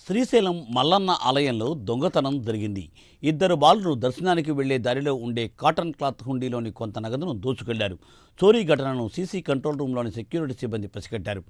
శ్రీశైలం మల్లన్న ఆలయంలో దొంగతనం జరిగింది. ఇద్దరు బాలురు దర్శనానికి వెళ్లే దారిలో ఉండే కాటన్ క్లాత్ హుండీలోని కొంత నగదును దోచుకెళ్లారు. చోరీ ఘటనను సీసీ కంట్రోల్ రూంలోని సెక్యూరిటీ సిబ్బంది పసిగట్టారు.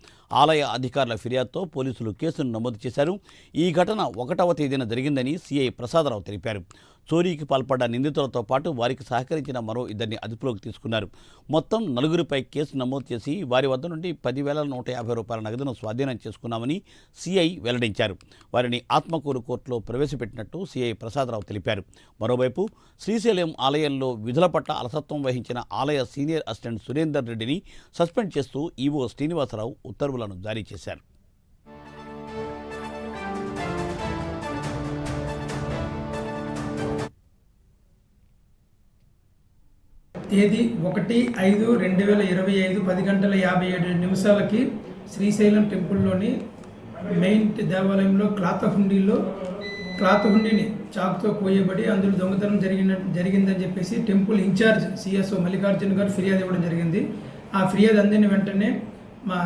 ఆలయ అధికారుల ఫిర్యాదుతో పోలీసులు కేసును నమోదు చేశారు. ఈ ఘటన 1వ తేదీన జరిగిందని సీఐ ప్రసాదరావు తెలిపారు. చోరీకి పాల్పడ్డ నిందితులతో పాటు వారికి సహకరించిన మరో ఇద్దరిని అదుపులోకి తీసుకున్నారు. మొత్తం 4గురిపై కేసు నమోదు చేసి వారి వద్ద నుండి 10,150 రూపాయల నగదును స్వాధీనం చేసుకున్నామని సీఐ వెల్లడించారు. వారిని ఆత్మకూరు కోర్టులో ప్రవేశపెట్టినట్టు సీఐ ప్రసాదరావు తెలిపారు. మరోవైపు శ్రీశైలం ఆలయంలో విధుల పట్ల అలసత్వం వహించిన ఆలయ సీనియర్ అసిస్టెంట్ సురేందర్ రెడ్డిని సస్పెండ్ చేస్తూ ఈవో శ్రీనివాసరావు ఉత్తర్వులను జారీ చేశారు. తేదీ 1/5/2025 10:57 శ్రీశైలం టెంపుల్లోని మెయిన్ దేవాలయంలో క్లాత్ హుండీని చాకుతో కోయబడి అందులో దొంగతనం జరిగిందని చెప్పేసి టెంపుల్ ఇన్ఛార్జ్ సిఎస్ఓ మల్లికార్జున గారు ఫిర్యాదు ఇవ్వడం జరిగింది. ఆ ఫిర్యాదు అందిన వెంటనే మా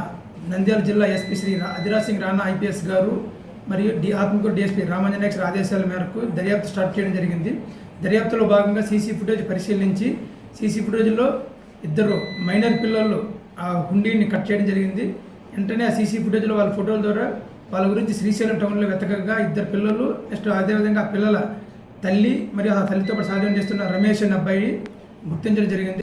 నంద్యాల జిల్లా ఎస్పీ శ్రీ అధిరాజ్ సింగ్ రాణా ఐపీఎస్ గారు మరియు ఆత్మకూరు డిఎస్పీ రామాంజనేయ ఆదేశాల మేరకు దర్యాప్తు స్టార్ట్ చేయడం జరిగింది. దర్యాప్తులో భాగంగా సీసీ ఫుటేజ్ పరిశీలించి సీసీ ఫుటేజ్లో ఇద్దరు మైనర్ పిల్లలు ఆ హుండీని కట్ చేయడం జరిగింది. వెంటనే ఆ సీసీ ఫుటేజ్లో వాళ్ళ ఫోటోల ద్వారా వాళ్ళ గురించి శ్రీశైలం టౌన్లో వెతకగా ఇద్దరు పిల్లలు నెక్స్ట్ అదేవిధంగా ఆ పిల్లల తల్లి మరియు ఆ తల్లితో పాటు సాధన చేస్తున్న రమేష్ అనే అబ్బాయి గుర్తించడం జరిగింది.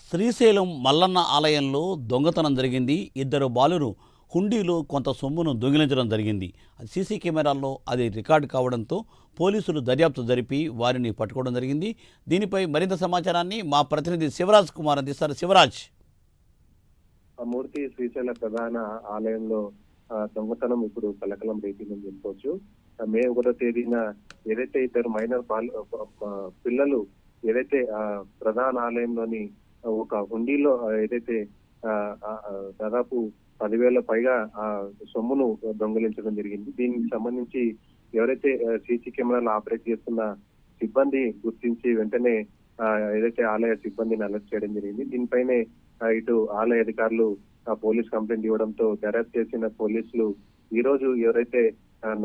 శ్రీశైలం మల్లన్న ఆలయంలో దొంగతనం జరిగింది. ఇద్దరు బాలురు హుండీలో కొంత సొమ్మును దొంగిలించడం జరిగింది. సీసీ కెమెరాల్లో అది రికార్డు కావడంతో పోలీసులు దర్యాప్తు జరిపి వారిని పట్టుకోవడం జరిగింది. దీనిపై మరింత సమాచారాన్ని మా ప్రతినిధి శివరాజ్ కుమార్ అందిస్తారు. శివరాజ్. మూర్తి శ్రీశైల ప్రధాన ఆలయంలో దొంగతనం ఇప్పుడు కలకలం రేపిందని చెప్పుకోవచ్చు. మే 1వ తేదీన ఏదైతే ఇద్దరు మైనర్ పిల్లలు ఏదైతే ప్రధాన ఆలయంలోని ఒక హుండీలో ఏదైతే దాదాపు 10,000 పైగా సొమ్మును దొంగిలించడం జరిగింది. దీనికి సంబంధించి ఎవరైతే సీసీ కెమెరాలు ఆపరేట్ చేస్తున్న సిబ్బంది గుర్తించి వెంటనే ఏదైతే ఆలయ సిబ్బందిని అలర్ట్ చేయడం జరిగింది. దీనిపైనే ఇటు ఆలయ అధికారులు పోలీస్ కంప్లైంట్ ఇవ్వడంతో దర్యాప్తు చేసిన పోలీసులు ఈ రోజు ఎవరైతే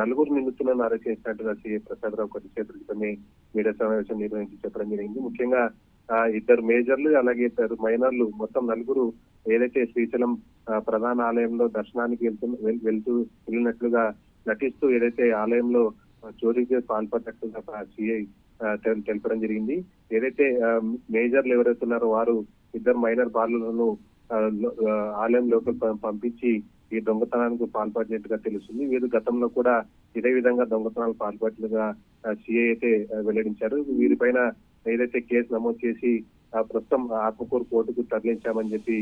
4 నిందితులను అరెస్ట్ చేసినట్టుగా సిఐ ప్రసాదరావు కొద్దిసేపటి క్రితమే మీడియా సమావేశం నిర్వహించి చెప్పడం జరిగింది. ముఖ్యంగా ఇద్దరు మేజర్లు అలాగే ఇద్దరు మైనర్లు మొత్తం 4 ఏదైతే శ్రీశైలం ప్రధాన ఆలయంలో దర్శనానికి వెళ్ళినట్లుగా నటిస్తూ ఏదైతే ఆలయంలో చోరీకి పాల్పడినట్లుగా సిఐ తెలపడం జరిగింది. ఏదైతే మేజర్లు ఎవరైతే ఉన్నారో వారు ఇద్దరు మైనర్ బాలులను ఆలయం లోపల పంపించి ఈ దొంగతనానికి పాల్పడినట్టుగా తెలుస్తుంది. వీరు గతంలో కూడా ఇదే విధంగా దొంగతనాలు పాల్పడినట్టుగా సిఐ అయితే వెల్లడించారు. వీరిపైన ఏదైతే కేసు నమోదు చేసి ప్రస్తుతం ఆత్మకూరు కోర్టుకు తరలించామని చెప్పి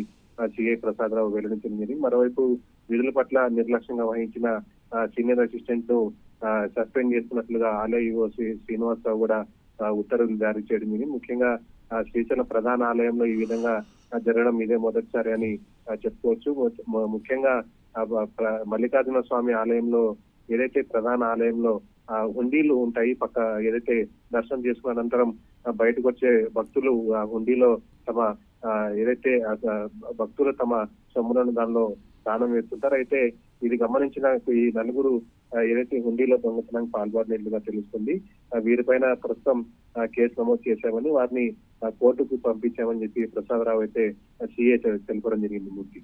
సిఐ ప్రసాదరావు వెల్లడించడం జరిగింది. మరోవైపు విధుల పట్ల నిర్లక్ష్యంగా వహించిన సీనియర్ అసిస్టెంట్ ను సస్పెండ్ చేస్తున్నట్లుగా ఆలయ ఈవో శ్రీనివాసరావు కూడా ఉత్తర్వులు జారీ చేయడం జరిగింది. ముఖ్యంగా శ్రీశైలం ప్రధాన ఆలయంలో ఈ విధంగా జరగడం ఇదే మొదటిసారి అని చెప్పుకోవచ్చు. ముఖ్యంగా మల్లికార్జున స్వామి ఆలయంలో ఏదైతే ప్రధాన ఆలయంలో హుండీలు ఉంటాయి, పక్క ఏదైతే దర్శనం చేసుకున్న అనంతరం బయటకు వచ్చే భక్తులు ఆ హుండీలో తమ ఏదైతే భక్తులు తమ సొమ్ములను దానిలో దానం వేస్తుంటారు. అయితే ఇది గమనించిన ఈ 4 ఏదైతే హుండీలో దొంగతనానికి పాల్పడినట్లుగా తెలుస్తుంది. వీరిపైన ప్రస్తుతం కేసు నమోదు చేశామని వారిని కోర్టుకు పంపించామని చెప్పి ప్రసాదరావు అయితే సిఐ తెలపడం జరిగింది. మూర్తి.